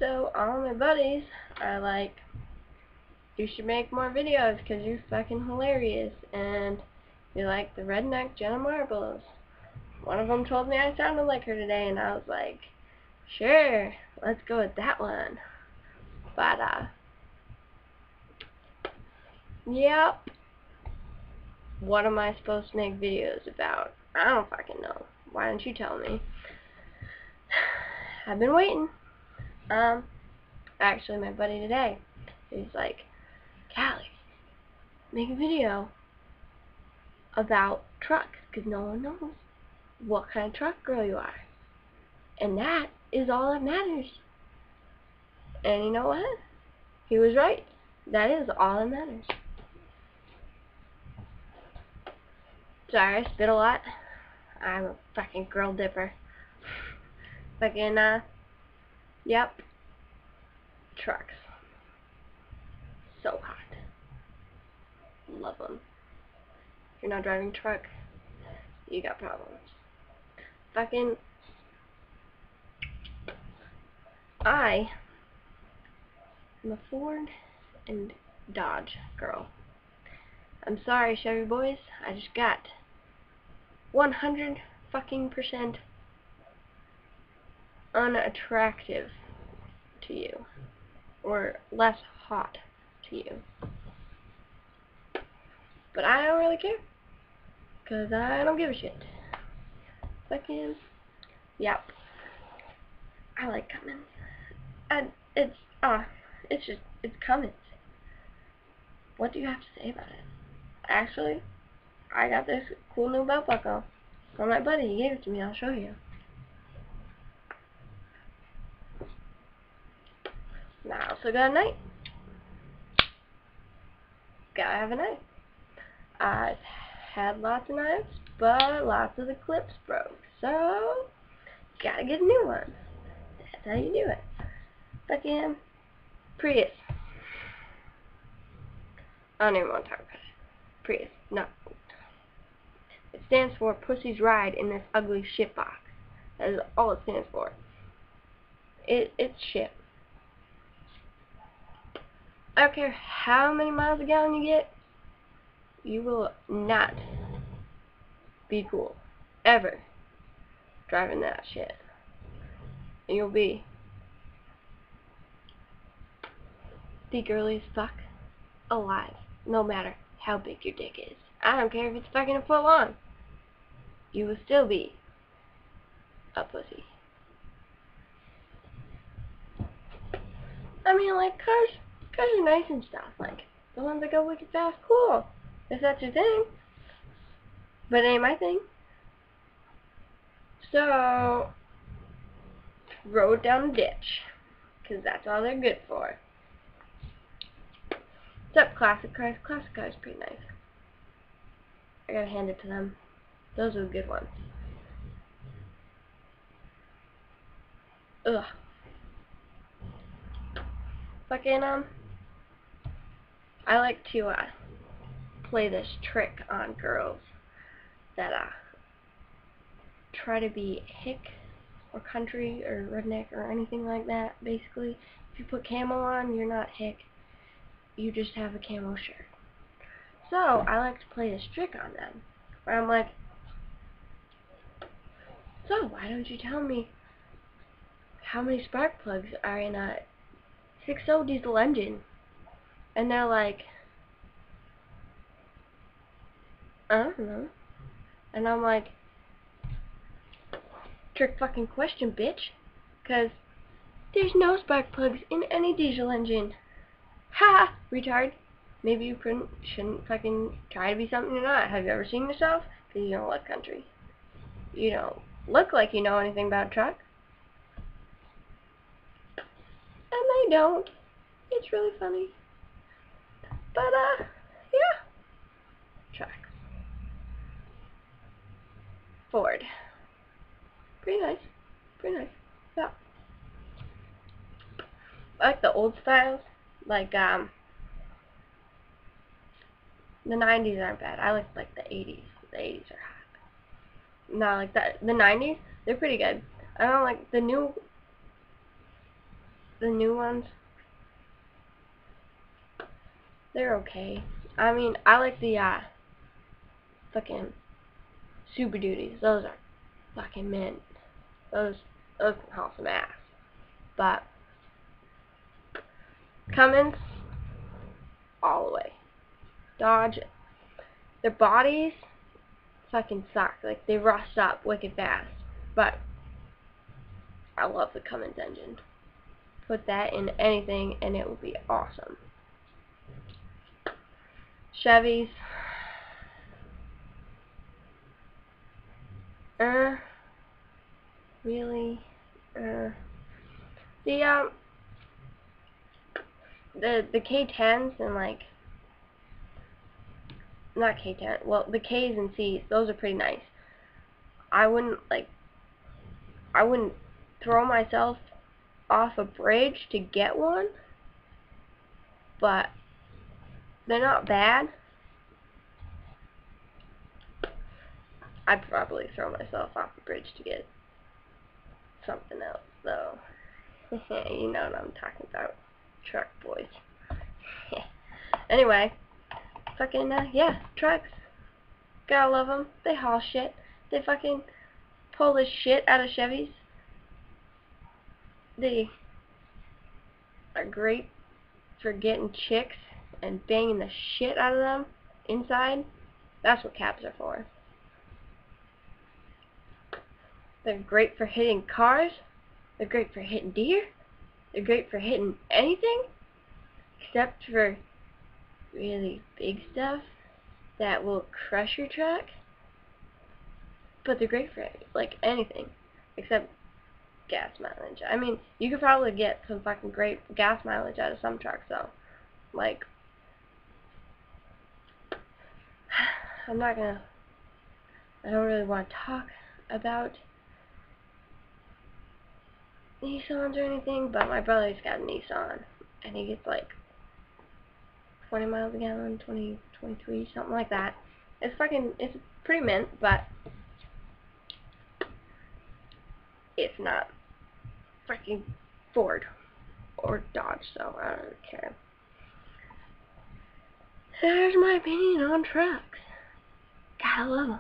So all my buddies are like, you should make more videos because you're fucking hilarious, and you like the redneck Jenna Marbles. One of them told me I sounded like her today, and I was like, sure, let's go with that one. But, yep. What am I supposed to make videos about? I don't fucking know. Why don't you tell me? I've been waiting. Actually, my buddy today, he's like, Callie, make a video about trucks, because no one knows what kind of truck girl you are. And that is all that matters. And you know what? He was right. That is all that matters. Sorry, I spit a lot. I'm a fucking girl dipper. Fucking, yep. Trucks. So hot. Love them. If you're not driving a truck, you got problems. Fucking, I am a Ford and Dodge girl. I'm sorry, Chevy boys. I just got 100% unattractive to you, or less hot to you. But I don't really care, cause I don't give a shit. Fucking, yep. I like Cummins. It's Cummins. What do you have to say about it? Actually, I got this cool new belt buckle from my buddy. He gave it to me. I'll show you. Now I also got a knife. Gotta have a knife. I've had lots of knives, but lots of the clips broke. So, gotta get a new one. That's how you do it. Fucking Prius. I don't even want to talk about it. Prius. No. It stands for Pussies Ride in This Ugly Shit Box. That is all it stands for. It's shit. I don't care how many miles a gallon you get, you will not be cool. Ever. Driving that shit. And you'll be the girliest fuck alive. No matter how big your dick is. I don't care if it's fucking a foot long. You will still be a pussy. I mean, like, cars are nice and stuff. Like, the ones that go wicked fast, cool. If that's your thing. But it ain't my thing. So, road down the ditch. Because that's all they're good for. Except classic cars. Classic cars pretty nice. I gotta hand it to them. Those are the good ones. Ugh. Fucking, I like to, play this trick on girls that, try to be hick or country or redneck or anything like that. Basically, if you put camo on, you're not hick. You just have a camo shirt. So, I like to play this trick on them, where I'm like, so why don't you tell me how many spark plugs are in a 6.0 diesel engine? And they're like, I don't know. And I'm like, trick fucking question, bitch. Cause there's no spark plugs in any diesel engine. Ha! Retard. Maybe you shouldn't fucking try to be something you're not. Have you ever seen yourself? Because you don't look country. You don't look like you know anything about a truck. And they don't. It's really funny. But, yeah. Trucks. Ford. Pretty nice. Pretty nice. Yeah. I like the old styles. Like, the 90s aren't bad. I like the 80s. The 80s are hot. No, like the 90s, they're pretty good. I don't like the new the new ones, they're okay. I mean, I like the fucking Super Duties. Those are fucking mint. Those can haul some ass. But Cummins, all the way. Dodge, their bodies fucking suck. Like, they rust up wicked fast. But I love the Cummins engine. Put that in anything and it will be awesome. Chevys, really, the K10s and like, not K10, well, the Ks and Cs, those are pretty nice. I wouldn't throw myself off a bridge to get one, but they're not bad. I'd probably throw myself off a bridge to get something else, though. You know what I'm talking about. Truck boys. Anyway, fucking, yeah, trucks. Gotta love them. They haul shit. They fucking pull this shit out of Chevys. They are great for getting chicks and banging the shit out of them inside. That's what cabs are for. They're great for hitting cars. They're great for hitting deer. They're great for hitting anything except for really big stuff that will crush your truck. But they're great for like anything except gas mileage. I mean, you could probably get some fucking great gas mileage out of some trucks though. Like, I don't really want to talk about Nissans or anything, but my brother's got a Nissan, and he gets like 20 miles a gallon, 20, 23, something like that. It's pretty mint, but it's not freaking Ford or Dodge, so I don't really care. There's my opinion on trucks. Gotta love them.